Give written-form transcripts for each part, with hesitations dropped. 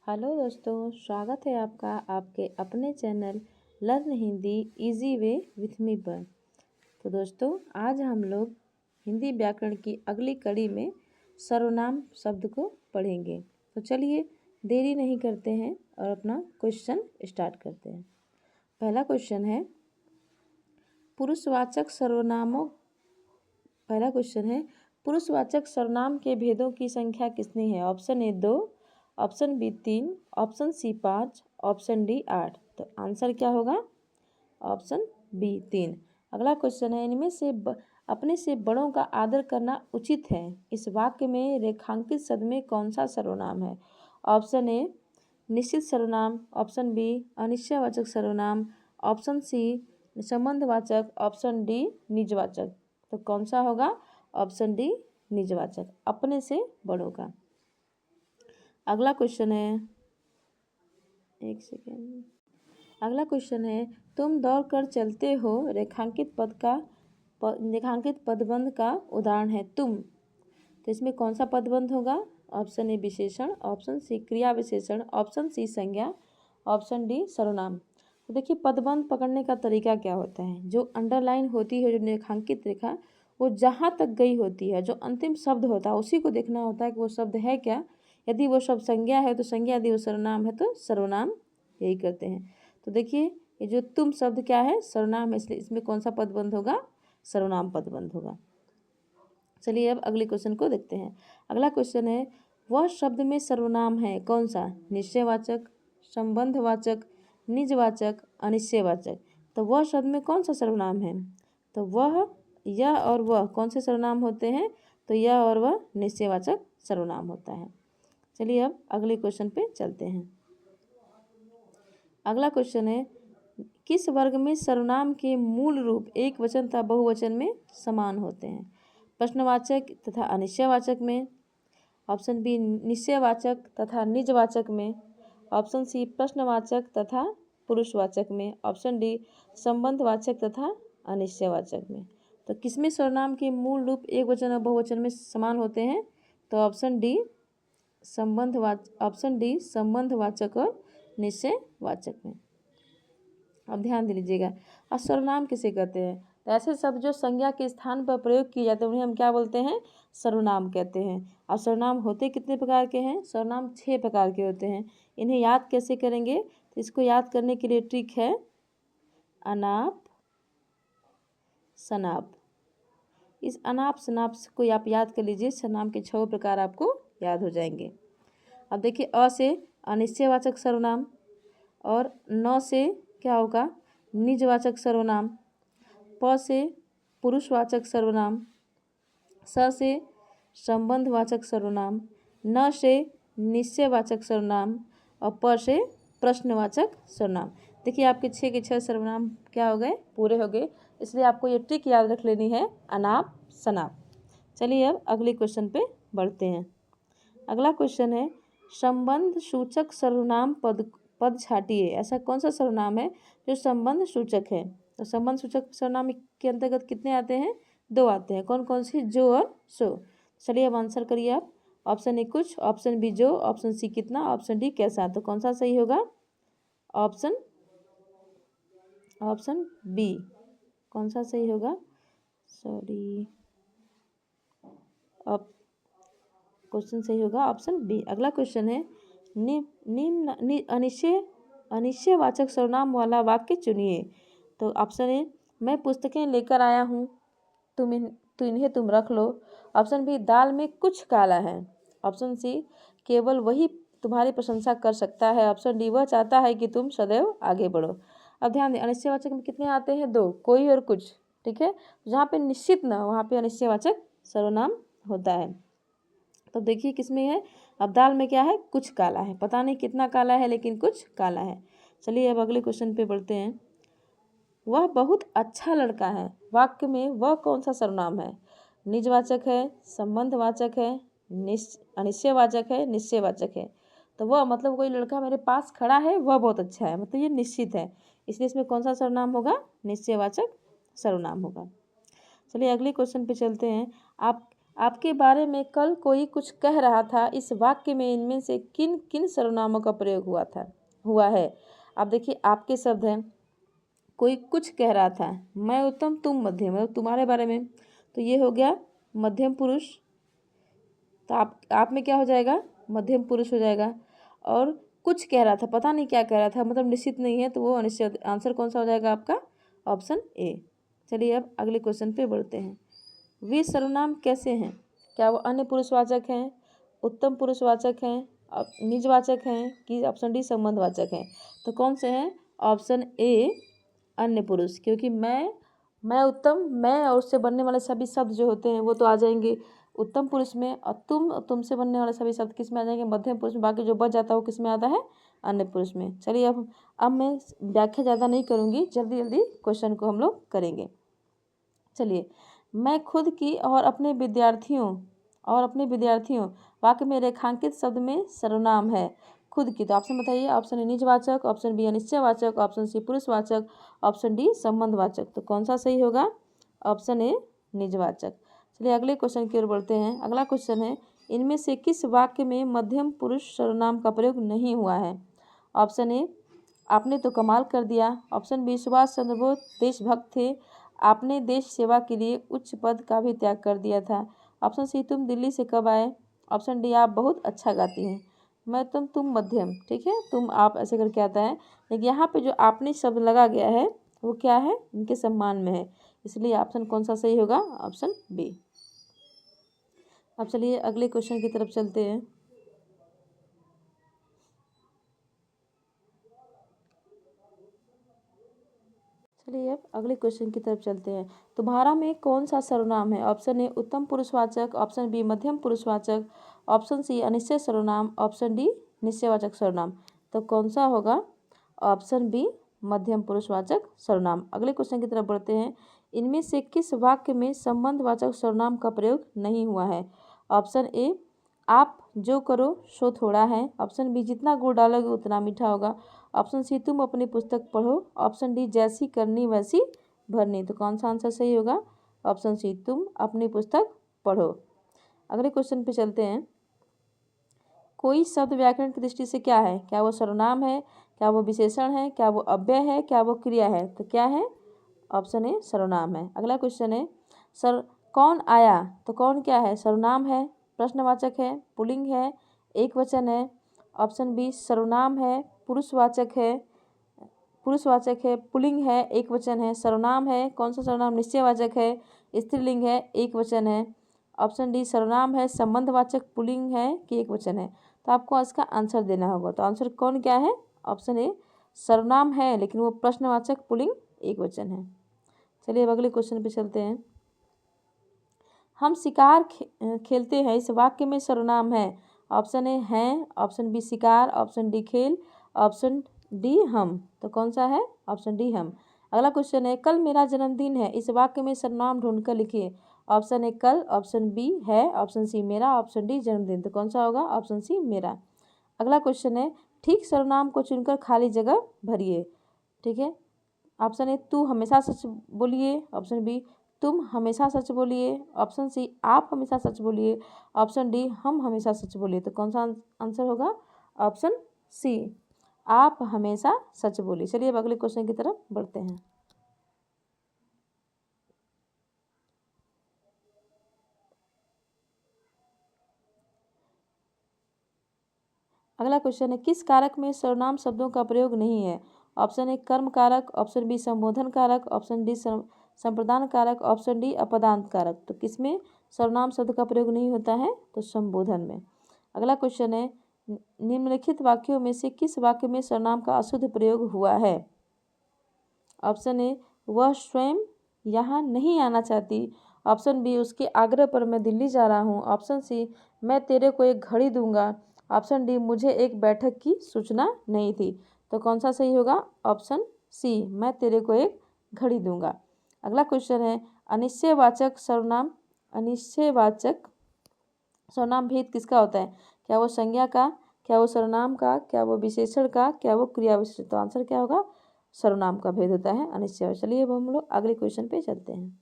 Hello दोस्तों, स्वागत है आपका आपके अपने channel learn Hindi easy way with me पर। तो दोस्तों, आज हम लोग हिंदी व्याकरण की अगली कड़ी में सर्वनाम शब्द को पढ़ेंगे। तो चलिए देरी नहीं करते हैं और अपना क्वेश्चन स्टार्ट करते हैं। पहला क्वेश्चन है पुरुषवाचक सर्वनामों पहला क्वेश्चन है पुरुषवाचक सर्वनाम के भेदों की संख्या कितनी है। Option A 2, option B 3, option C 5, option D 8। तो आंसर क्या होगा? Option B 3। अगला क्वेश्चन है इनमें से अपने से बड़ों का आदर करना उचित है। इस वाक्य में रेखांकित शब्द में कौन सा सर्वनाम है? ऑप्शन ए निश्चित सर्वनाम, ऑप्शन बी अनिश्चयवाचक सर्वनाम, ऑप्शन सी संबंधवाचक, ऑप्शन डी निजवाचक। तो कौन सा होगा? ऑप्शन डी निजवाचक, अपने से बड़ों का। अगला क्वेश्चन है, एक सेकेंड। अगला क्वेश्चन है तुम दौड़ कर चलते हो रेखांकित पदबंध का उदाहरण है तुम। तो इसमें कौन सा पदबंध होगा? ऑप्शन ए विशेषण, ऑप्शन सी क्रिया विशेषण, ऑप्शन सी संज्ञा, ऑप्शन डी सर्वनाम। तो देखिए पदबंध पकड़ने का तरीका क्या होता है। जो अंडरलाइन होती है, जो रेखांकित रेखा, वो जहाँ तक गई होती है, जो अंतिम शब्द होता है उसी को देखना होता है कि वो शब्द है क्या। यदि वो शब्द संज्ञा है तो संज्ञा, यदि वो सर्वनाम है तो सर्वनाम, यही करते हैं। तो देखिए ये जो तुम शब्द क्या है? सर्वनाम है, इसलिए इसमें कौन सा पदबंध होगा? सर्वनाम पदबंध होगा। चलिए अब अगले क्वेश्चन को देखते हैं। अगला क्वेश्चन है वह शब्द में सर्वनाम है कौन सा? निश्चयवाचक, संबंधवाचक, निजवाचक, अनिश्चयवाचक। तो वह शब्द में कौन सा सर्वनाम है? तो वह, यह और वह कौन से सर्वनाम होते हैं? तो यह और वह निश्चयवाचक सर्वनाम होता है। चलिए अब अगले क्वेश्चन पे चलते हैं। अगला क्वेश्चन है किस वर्ग में सर्वनाम के मूल रूप एक वचन तथा बहुवचन में समान होते हैं? प्रश्नवाचक तथा अनिश्चयवाचक में, ऑप्शन बी निश्चयवाचक तथा निजवाचक में, ऑप्शन सी प्रश्नवाचक तथा पुरुषवाचक में, ऑप्शन डी संबंधवाचक तथा अनिश्चयवाचक में। तो किसमें सर्वनाम के मूल रूप एक वचन और बहुवचन में समान होते हैं? तो ऑप्शन डी संबंधवाचक और निश्चयवाचक में। अब ध्यान दे लीजिएगा। अब सर्वनाम किसे कहते हैं? तो ऐसे शब्द जो संज्ञा के स्थान पर प्रयोग किए जाते हैं उन्हें हम क्या बोलते हैं? सर्वनाम कहते हैं। अब सर्वनाम होते कितने प्रकार के हैं? सर्वनाम 6 प्रकार के होते हैं। इन्हें याद कैसे करेंगे? तो इसको याद करने के लिए ट्रिक है अनाप शनाप। इस अनाप शनाप को आप याद कर लीजिए, सर्वनाम के 6 प्रकार आपको याद हो जाएंगे। अब देखिए अ से अनिश्चयवाचक सर्वनाम, और न से क्या होगा? निजवाचक सर्वनाम, प से पुरुषवाचक सर्वनाम, स से संबंधवाचक सर्वनाम, न से निश्चयवाचक सर्वनाम और प से प्रश्नवाचक सर्वनाम। देखिए आपके 6 के 6 सर्वनाम क्या हो गए? पूरे हो गए। इसलिए आपको ये ट्रिक याद रख लेनी है अनाप शनाप। चलिए अब अगले क्वेश्चन पे बढ़ते हैं। अगला क्वेश्चन है संबंध सूचक सर्वनाम पद छाटिए। ऐसा कौन सा सर्वनाम है जो संबंध सूचक है? तो संबंध सूचक सर्वनाम के अंतर्गत कितने आते हैं? 2 आते हैं। कौन कौन सी? जो और सो। चलिए अब आंसर करिए आप। ऑप्शन ए कुछ, ऑप्शन बी जो, ऑप्शन सी कितना, ऑप्शन डी कैसा। तो कौन सा सही होगा? Option B. कौन सा सही होगा? सॉरी, अब क्वेश्चन सही होगा ऑप्शन बी। अगला क्वेश्चन है निम्न अनिश्चयवाचक सर्वनाम वाला वाक्य चुनिए। तो ऑप्शन ए मैं पुस्तकें लेकर आया हूँ, इन्हें तुम रख लो। ऑप्शन बी दाल में कुछ काला है। ऑप्शन सी केवल वही तुम्हारी प्रशंसा कर सकता है। ऑप्शन डी वह चाहता है कि तुम सदैव आगे बढ़ो। अब ध्यान दें अनिश्चयवाचक में कितने आते हैं? 2, कोई और कुछ। ठीक है, जहाँ पे निश्चित ना वहाँ पे अनिश्चयवाचक सर्वनाम होता है। तो देखिए किसमें है? अब दाल में क्या है? कुछ काला है। पता नहीं कितना काला है लेकिन कुछ काला है। चलिए अब अगले क्वेश्चन पे बढ़ते हैं। वह बहुत अच्छा लड़का है वाक्य में वह कौन सा सर्वनाम है? निजवाचक है, संबंधवाचक है, अनिश्चयवाचक है, निश्चयवाचक है। तो वह मतलब कोई लड़का मेरे पास खड़ा है वह बहुत अच्छा है, मतलब ये निश्चित है, इसलिए इसमें कौन सा सर्वनाम होगा? निश्चयवाचक सर्वनाम होगा। चलिए अगले क्वेश्चन पे चलते हैं। आपके बारे में कल कोई कुछ कह रहा था। इस वाक्य में इनमें से किन किन सर्वनामों का प्रयोग हुआ है। आप देखिए आपके शब्द हैं, कोई कुछ कह रहा था, मैं उत्तम तुम मध्यम, मतलब तुम्हारे बारे में, तो ये हो गया मध्यम पुरुष। तो आप में क्या हो जाएगा, मध्यम पुरुष हो जाएगा। और कुछ कह रहा था, पता नहीं क्या कह रहा था, मतलब निश्चित नहीं है, तो वो अनिश्चित। आंसर कौन सा हो जाएगा आपका, ऑप्शन ए। चलिए अब अगले क्वेश्चन पे बढ़ते हैं। वे सर्वनाम कैसे हैं, क्या वो अन्य पुरुषवाचक हैं, उत्तम पुरुषवाचक हैं, निजवाचक हैं, कि ऑप्शन डी संबंधवाचक हैं। तो कौन से हैं, ऑप्शन ए अन्य पुरुष, क्योंकि मैं उत्तम, मैं और उससे बनने वाले सभी शब्द जो होते हैं वो तो आ जाएंगे उत्तम पुरुष में, और तुमसे बनने वाले सभी शब्द किस में आ जाएंगे, मध्यम पुरुष में। बाकी जो बच जाता है वो किस में आता है, अन्य पुरुष में। चलिए अब मैं व्याख्या ज़्यादा नहीं करूँगी, जल्दी जल्दी क्वेश्चन को हम लोग करेंगे। चलिए, मैं खुद की और अपने विद्यार्थियों वाक्य में रेखांकित शब्द में सर्वनाम है। खुद की, तो ऑप्शन बताइए। ऑप्शन ए निजवाचक, ऑप्शन बी अनिश्चयवाचक, ऑप्शन सी पुरुषवाचक, ऑप्शन डी संबंधवाचक। तो कौन सा सही होगा, ऑप्शन ए निजवाचक। चलिए अगले क्वेश्चन की ओर बढ़ते हैं। अगला क्वेश्चन है, इनमें से किस वाक्य में मध्यम पुरुष सर्वनाम का प्रयोग नहीं हुआ है। ऑप्शन ए, आपने तो कमाल कर दिया। ऑप्शन बी, सुभाष चंद्र बोस देशभक्त थे, आपने देश सेवा के लिए उच्च पद का भी त्याग कर दिया था। ऑप्शन सी, तुम दिल्ली से कब आए। ऑप्शन डी, आप बहुत अच्छा गाती हैं। मैं तुम मध्यम, ठीक है, तुम आप ऐसे करके आता है, लेकिन यहाँ पे जो आपने शब्द लगा गया है वो क्या है, इनके सम्मान में है, इसलिए ऑप्शन कौन सा सही होगा, ऑप्शन बी। अब चलिए अगले क्वेश्चन की तरफ चलते हैं। चलिए अब अगले क्वेश्चन की तरफ चलते हैं। तुम्हारा में कौन सा सर्वनाम है। ऑप्शन ए उत्तम पुरुषवाचक, ऑप्शन बी मध्यम पुरुषवाचक, ऑप्शन सी अनिश्चय सर्वनाम, ऑप्शन डी निश्चयवाचक सर्वनाम। तो कौन सा होगा, ऑप्शन बी मध्यम पुरुषवाचक सर्वनाम। अगले क्वेश्चन की तरफ बढ़ते हैं। इनमें से किस वाक्य में संबंधवाचक सर्वनाम का प्रयोग नहीं हुआ है। ऑप्शन ए, आप जो करो सो थोड़ा है। ऑप्शन बी, जितना गुड़ डालोगे उतना मीठा होगा। ऑप्शन सी, तुम अपनी पुस्तक पढ़ो। ऑप्शन डी, जैसी करनी वैसी भरनी। तो कौन सा आंसर सही होगा, ऑप्शन सी, तुम अपनी पुस्तक पढ़ो। अगले क्वेश्चन पे चलते हैं। कोई शब्द व्याकरण की दृष्टि से क्या है, क्या वो सर्वनाम है, क्या वो विशेषण है, क्या वो अव्यय है, क्या वो क्रिया है। तो क्या है, ऑप्शन ए सर्वनाम है। अगला क्वेश्चन है, सर कौन आया, तो कौन क्या है, सर्वनाम है, प्रश्नवाचक है, पुल्लिंग है, एक वचन है। ऑप्शन बी सर्वनाम है, पुरुषवाचक है, पुल्लिंग है, एक वचन है, सर्वनाम है, कौन सा सर्वनाम, निश्चयवाचक है, स्त्रीलिंग है, एक वचन है। ऑप्शन डी सर्वनाम है, संबंधवाचक पुल्लिंग है कि एक वचन है। तो आपको इसका आंसर देना होगा। तो आंसर कौन क्या है, ऑप्शन ए सर्वनाम है, लेकिन वो प्रश्नवाचक पुल्लिंग एक वचन है। चलिए अब अगले क्वेश्चन पे चलते हैं। हम शिकार खेलते हैं, इस वाक्य में सर्वनाम है। ऑप्शन ए हैं, ऑप्शन बी शिकार, ऑप्शन डी खेल, ऑप्शन डी हम। तो कौन सा है, ऑप्शन डी हम। अगला क्वेश्चन है, कल मेरा जन्मदिन है, इस वाक्य में सर्वनाम ढूंढकर लिखिए। ऑप्शन ए कल, ऑप्शन बी है, ऑप्शन सी मेरा, ऑप्शन डी जन्मदिन। तो कौन सा होगा, ऑप्शन सी मेरा। अगला क्वेश्चन है, ठीक सर्वनाम को चुनकर खाली जगह भरिए। ठीक है, ऑप्शन ए तू हमेशा सच बोलिए, ऑप्शन बी तुम हमेशा सच बोलिए, ऑप्शन सी आप हमेशा सच बोलिए, ऑप्शन डी हम हमेशा सच बोलिए। तो कौन सा आंसर होगा, ऑप्शन सी आप हमेशा सच बोलिए। चलिए अब अगले क्वेश्चन की तरफ बढ़ते हैं। अगला क्वेश्चन है, किस कारक में सर्वनाम शब्दों का प्रयोग नहीं है। ऑप्शन ए कर्म कारक, ऑप्शन बी संबोधन कारक, ऑप्शन डी संप्रदान कारक, ऑप्शन डी अपदांत कारक। तो किसमें सर्वनाम शब्द का प्रयोग नहीं होता है, तो संबोधन में। अगला क्वेश्चन है, निम्नलिखित वाक्यों में से किस वाक्य में सर्वनाम का अशुद्ध प्रयोग हुआ है। ऑप्शन ए वह स्वयं यहाँ नहीं आना चाहती, ऑप्शन बी उसके आग्रह पर मैं दिल्ली जा रहा हूँ, ऑप्शन सी मैं तेरे को एक घड़ी दूंगा, ऑप्शन डी मुझे एक बैठक की सूचना नहीं थी। तो कौन सा सही होगा, ऑप्शन सी मैं तेरे को एक घड़ी दूंगा। अगला क्वेश्चन है, अनिश्चयवाचक सर्वनाम भेद किसका होता है। क्या वो संज्ञा का, क्या वो सर्वनाम का, क्या वो विशेषण का, क्या वो क्रिया विशेषण। तो आंसर क्या होगा, सर्वनाम का भेद होता है अनिश्चय। चलिए अब हम लोग अगले क्वेश्चन पे चलते हैं।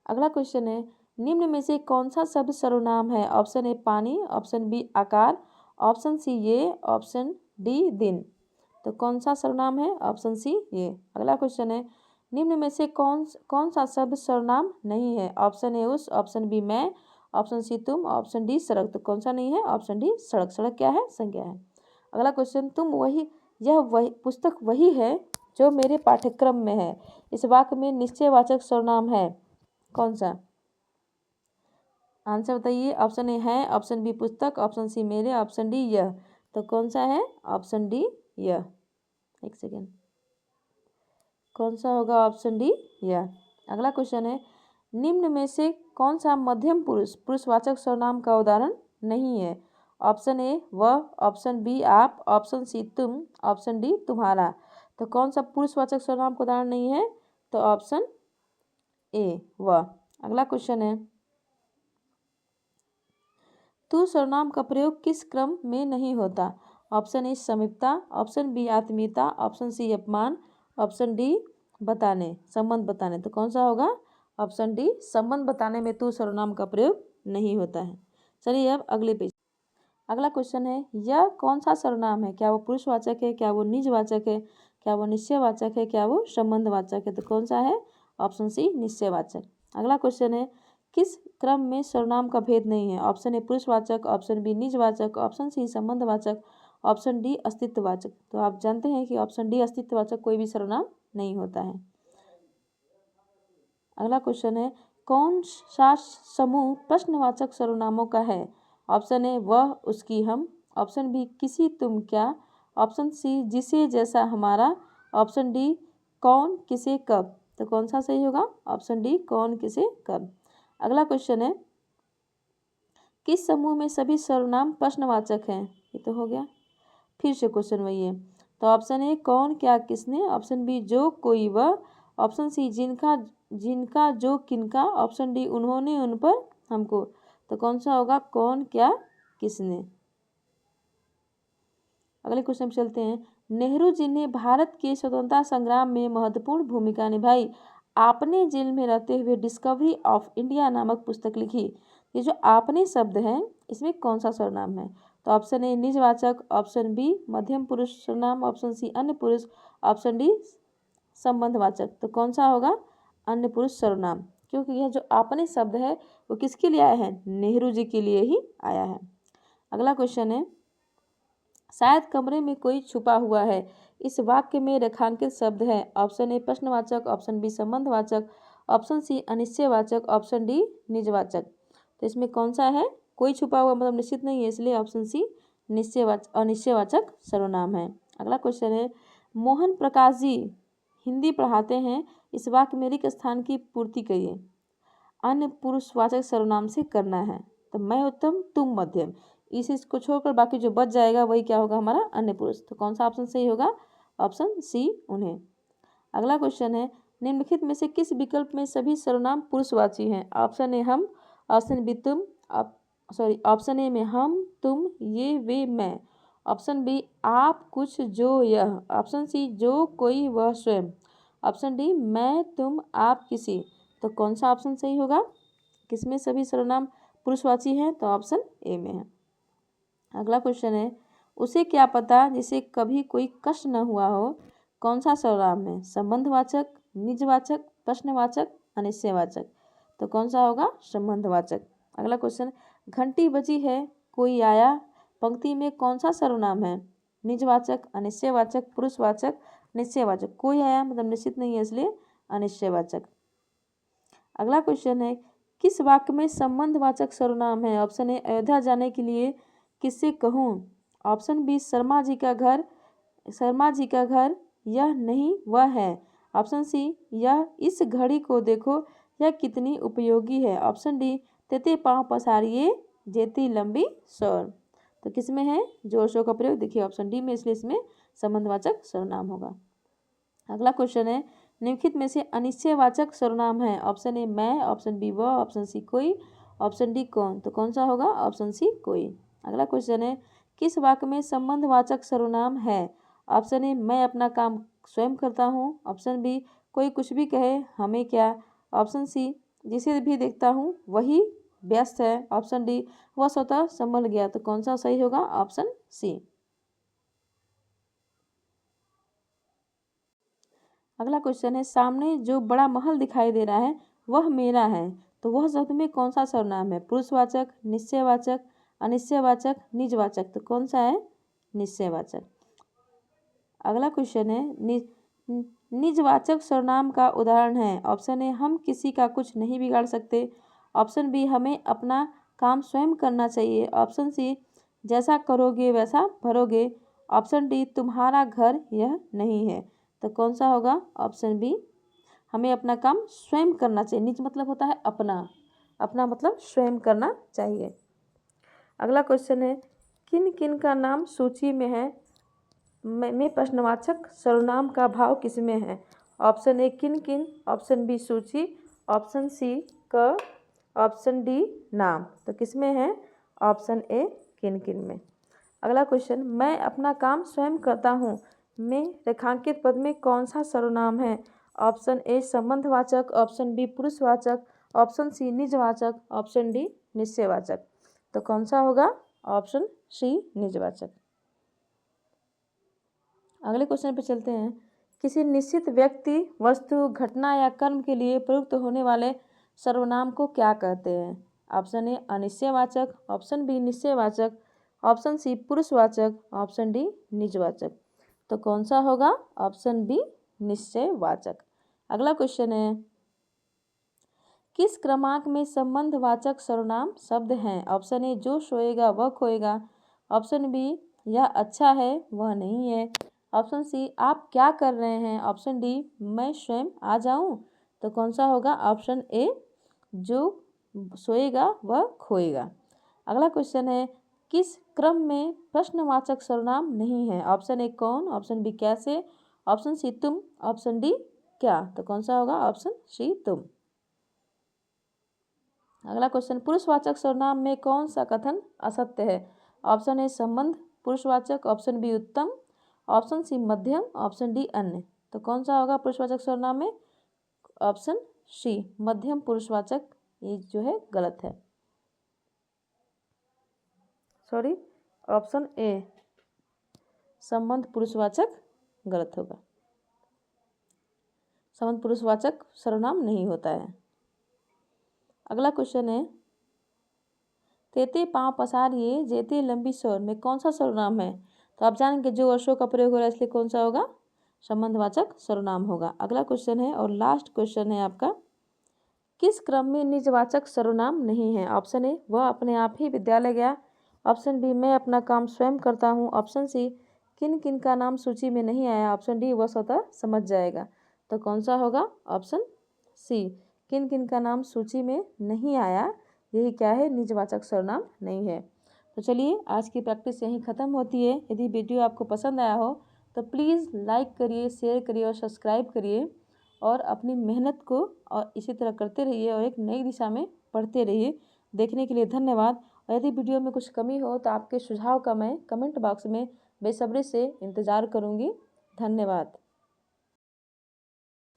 अगला क्वेश्चन है, निम्न में से कौन सा शब्द सर्वनाम है? ऑप्शन ए पानी, ऑप्शन बी आकार, ऑप्शन सी ये, ऑप्शन डी दिन। तो कौन सा सर्वनाम है? ऑप्शन सी ये। अगला क्वेश्चन है, निम्न में से कौन सा शब्द सर्वनाम नहीं है? ऑप्शन ए उस, ऑप्शन बी मैं, ऑप्शन सी तुम, ऑप्शन डी सड़क। तो कौन सा नहीं है? ऑप्शन डी सड़क। सड़क क्या है? संज्ञा है। अगला क्वेश्चन, यह वही पुस्तक वही है जो मेरे पाठ्यक्रम में है। इस वाक्य में निश्चयवाचक सर्वनाम है कौन सा? आंसर बताइए। ऑप्शन ए है, ऑप्शन बी पुस्तक, ऑप्शन सी मेरे, ऑप्शन डी यह। तो कौन सा है? ऑप्शन डी यह। एक सेकेंड, कौन सा होगा? ऑप्शन डी यह। अगला क्वेश्चन है, निम्न में से कौन सा मध्यम पुरुष पुरुषवाचक सर्वनाम का उदाहरण नहीं है? ऑप्शन ए वह, ऑप्शन बी आप, ऑप्शन सी तुम, ऑप्शन डी तुम्हारा। तो कौन सा पुरुषवाचक सर्वनाम का उदाहरण नहीं है? तो ऑप्शन ए वह। अगला क्वेश्चन है, तू सर्वनाम का प्रयोग किस क्रम में नहीं होता? ऑप्शन ए समीपता, ऑप्शन बी आत्मीयता, ऑप्शन सी अपमान, ऑप्शन डी बताने, संबंध बताने। तो कौन सा होगा? ऑप्शन डी संबंध बताने में तू सर्वनाम का प्रयोग नहीं होता है। चलिए अब अगले पेज। अगला क्वेश्चन है, यह कौन सा सर्वनाम है? क्या वो पुरुषवाचक है, क्या वो निजवाचक है, क्या वो निश्चयवाचक है, क्या वो संबंधवाचक है? तो कौन सा है? ऑप्शन सी निश्चयवाचक। अगला क्वेश्चन है, किस क्रम में सर्वनाम का भेद नहीं है? ऑप्शन ए पुरुषवाचक, ऑप्शन बी निजवाचक, ऑप्शन सी संबंधवाचक, ऑप्शन डी अस्तित्ववाचक। तो आप जानते हैं कि ऑप्शन डी अस्तित्ववाचक कोई भी सर्वनाम नहीं होता है। अगला क्वेश्चन है, कौन सा समूह प्रश्नवाचक सर्वनामों का है? ऑप्शन ए वह, उसकी, हम, ऑप्शन बी किसी, तुम, क्या, ऑप्शन सी जिसे, जैसा, हमारा, ऑप्शन डी कौन, किसे, कब। तो कौन सा सही होगा? ऑप्शन डी कौन, किसे, कब। अगला क्वेश्चन है, किस समूह में सभी सर्वनाम प्रश्नवाचक हैं? ये तो हो गया। फिर से क्वेश्चन वही है। तो ऑप्शन ए कौन, क्या, किसने, ऑप्शन बी जो, कोई, वह, ऑप्शन सी जिनका, जो, किनका, ऑप्शन डी उन्होंने, उन पर, हमको। तो कौन सा होगा? कौन, क्या, किसने। अगले क्वेश्चन पे चलते हैं, नेहरू जी ने भारत के स्वतंत्रता संग्राम में महत्वपूर्ण भूमिका निभाई। आपने जेल में रहते हुए डिस्कवरी ऑफ इंडिया नामक पुस्तक लिखी। ये जो आपने शब्द है इसमें कौन सा सर्वनाम है? तो ऑप्शन ए निजवाचक, ऑप्शन बी मध्यम पुरुष सर्वनाम, ऑप्शन सी अन्य पुरुष, ऑप्शन डी संबंधवाचक। तो कौन सा होगा? अन्य पुरुष सर्वनाम, क्योंकि यह जो आपने शब्द है वो किसके लिए आया है? नेहरू जी के लिए ही आया है। अगला क्वेश्चन है, शायद कमरे में कोई छुपा हुआ है। इस वाक्य में रेखांकित शब्द है। ऑप्शन ए प्रश्नवाचक, ऑप्शन बी संबंधवाचक, ऑप्शन सी अनिश्चयवाचक, ऑप्शन डी निजवाचक। तो इसमें कौन सा है? कोई छुपा हुआ मतलब निश्चित नहीं है, इसलिए ऑप्शन सी अनिश्चयवाचक सर्वनाम है। अगला क्वेश्चन है, मोहन प्रकाश जी हिंदी पढ़ाते हैं। इस वाक्य में रिक्त स्थान की पूर्ति करिए। अन्य पुरुषवाचक सर्वनाम से करना है। तो मैं उत्तम, तुम मध्यम, इस इसको छोड़कर बाकी जो बच जाएगा वही क्या होगा? हमारा अन्य पुरुष। तो कौन सा ऑप्शन सही होगा? ऑप्शन सी उन्हें। अगला क्वेश्चन है, निम्नलिखित में से किस विकल्प में सभी सर्वनाम पुरुषवाची हैं? ऑप्शन ए हम, ऑप्शन बी तुम, ऑप्शन ए में हम, तुम, ये, वे, मैं, ऑप्शन बी आप, कुछ, जो, यह, ऑप्शन सी जो, कोई, वह, स्वयं, ऑप्शन डी मैं, तुम, आप, किसी। तो कौन सा ऑप्शन सही होगा? किसमें सभी सर्वनाम पुरुषवाची हैं? तो ऑप्शन ए में है। अगला क्वेश्चन है, उसे क्या पता जिसे कभी कोई कष्ट न हुआ हो, कौन सा सर्वनाम है? संबंधवाचक, निजवाचक, प्रश्नवाचक, अनिश्चयवाचक। तो कौन सा होगा? संबंधवाचक। अगला क्वेश्चन, घंटी बजी है, कोई आया, पंक्ति में कौन सा सर्वनाम है? निजवाचक, अनिश्चयवाचक, पुरुषवाचक, निश्चयवाचक। कोई आया मतलब निश्चित नहीं है, इसलिए अनिश्चयवाचक। अगला क्वेश्चन है, किस वाक्य में संबंधवाचक सर्वनाम है? ऑप्शन ए अयोध्या जाने के लिए किससे कहूँ, ऑप्शन बी शर्मा जी का घर, यह नहीं वह है, ऑप्शन सी यह इस घड़ी को देखो, यह कितनी उपयोगी है, ऑप्शन डी तेते पाँव पसारिए जेती लंबी सौर। तो किस में है जोर शोर का प्रयोग? देखिए ऑप्शन डी में, इसलिए इसमें संबंधवाचक सर्वनाम होगा। अगला क्वेश्चन है, निम्नलिखित में से अनिश्चयवाचक सर्वनाम है? ऑप्शन ए मैं, ऑप्शन बी वह, ऑप्शन सी कोई, ऑप्शन डी कौन। तो कौन सा होगा? ऑप्शन सी कोई। अगला क्वेश्चन है, किस वाक्य में संबंधवाचक सर्वनाम है? ऑप्शन ए मैं अपना काम स्वयं करता हूँ, ऑप्शन बी कोई कुछ भी कहे हमें क्या, ऑप्शन सी जिसे भी देखता हूँ वही व्यस्त है। ऑप्शन डी, वह स्वतः संभल गया। तो कौन सा सही होगा? Option C. अगला क्वेश्चन है, सामने जो बड़ा महल दिखाई दे रहा है वह मेरा है। तो वह शब्द में कौन सा सर्वनाम है? पुरुषवाचक, निश्चयवाचक, अनिश्चयवाचक, निजवाचक। तो कौन सा है? निश्चयवाचक। अगला क्वेश्चन है, निजवाचक सर्वनाम का उदाहरण है। ऑप्शन ए, हम किसी का कुछ नहीं बिगाड़ सकते। ऑप्शन बी, हमें अपना काम स्वयं करना चाहिए। ऑप्शन सी, जैसा करोगे वैसा भरोगे। ऑप्शन डी, तुम्हारा घर यह नहीं है। तो कौन सा होगा? ऑप्शन बी, हमें अपना काम स्वयं करना चाहिए। निज मतलब होता है अपना, अपना मतलब स्वयं करना चाहिए। अगला क्वेश्चन है, किन किन का नाम सूची में है में प्रश्नवाचक सर्वनाम का भाव किसमें है? ऑप्शन ए, किन किन। ऑप्शन बी, सूची। ऑप्शन सी, क। ऑप्शन डी, नाम। तो किसमें है? ऑप्शन ए, किन किन में। अगला क्वेश्चन, मैं अपना काम स्वयं करता हूँ में रेखांकित पद में कौन सा सर्वनाम है? ऑप्शन ए, संबंधवाचक। ऑप्शन बी, पुरुषवाचक। ऑप्शन सी, निजवाचक। ऑप्शन डी, निश्चयवाचक। तो कौन सा होगा? ऑप्शन सी, निजवाचक। अगले क्वेश्चन पे चलते हैं, किसी निश्चित व्यक्ति, वस्तु, घटना या कर्म के लिए प्रयुक्त होने वाले सर्वनाम को क्या कहते हैं? ऑप्शन ए, अनिश्चयवाचक। ऑप्शन बी, निश्चयवाचक। ऑप्शन सी, पुरुषवाचक। ऑप्शन डी, निजवाचक। तो कौन सा होगा? ऑप्शन बी, निश्चयवाचक। अगला क्वेश्चन है, किस क्रमांक में संबंधवाचक सर्वनाम शब्द हैं? ऑप्शन ए, जो सोएगा वह खोएगा। ऑप्शन बी, यह अच्छा है वह नहीं है। ऑप्शन सी, आप क्या कर रहे हैं। ऑप्शन डी, मैं स्वयं आ जाऊं। तो कौन सा होगा? ऑप्शन ए, जो सोएगा वह खोएगा। अगला क्वेश्चन है, किस क्रम में प्रश्नवाचक सर्वनाम नहीं है? ऑप्शन ए, कौन। ऑप्शन बी, कैसे। ऑप्शन सी, तुम। ऑप्शन डी, क्या। तो कौन सा होगा? ऑप्शन सी, तुम। अगला क्वेश्चन, पुरुषवाचक सर्वनाम में कौन सा कथन असत्य है? ऑप्शन ए, संबंध पुरुषवाचक। ऑप्शन बी, उत्तम। ऑप्शन सी, मध्यम। ऑप्शन डी, अन्य। तो कौन सा होगा पुरुषवाचक सर्वनाम में? ऑप्शन सी, मध्यम पुरुषवाचक, ये जो है गलत है। सॉरी, ऑप्शन ए, संबंध पुरुषवाचक गलत होगा। संबंध पुरुषवाचक सर्वनाम नहीं होता है। अगला क्वेश्चन है, तेते पाँव पसारिए जेते लंबी सौर में कौन सा सर्वनाम है? तो आप जानेंगे जो वर्षों का प्रयोग हो रहा है, इसलिए कौन सा होगा? संबंधवाचक सर्वनाम होगा। अगला क्वेश्चन है और लास्ट क्वेश्चन है आपका, किस क्रम में निजवाचक सर्वनाम नहीं है? ऑप्शन ए, वह अपने आप ही विद्यालय गया। ऑप्शन बी, मैं अपना काम स्वयं करता हूँ। ऑप्शन सी, किन किन का नाम सूची में नहीं आया। ऑप्शन डी, वह स्वतः समझ जाएगा। तो कौन सा होगा? ऑप्शन सी, किन किन का नाम सूची में नहीं आया, यही क्या है? निजवाचक सर्वनाम नहीं है। तो चलिए, आज की प्रैक्टिस यहीं ख़त्म होती है। यदि वीडियो आपको पसंद आया हो तो प्लीज़ लाइक करिए, शेयर करिए और सब्सक्राइब करिए, और अपनी मेहनत को और इसी तरह करते रहिए और एक नई दिशा में पढ़ते रहिए। देखने के लिए धन्यवाद। और यदि वीडियो में कुछ कमी हो तो आपके सुझाव का मैं कमेंट बॉक्स में बेसब्री से इंतज़ार करूँगी। धन्यवाद।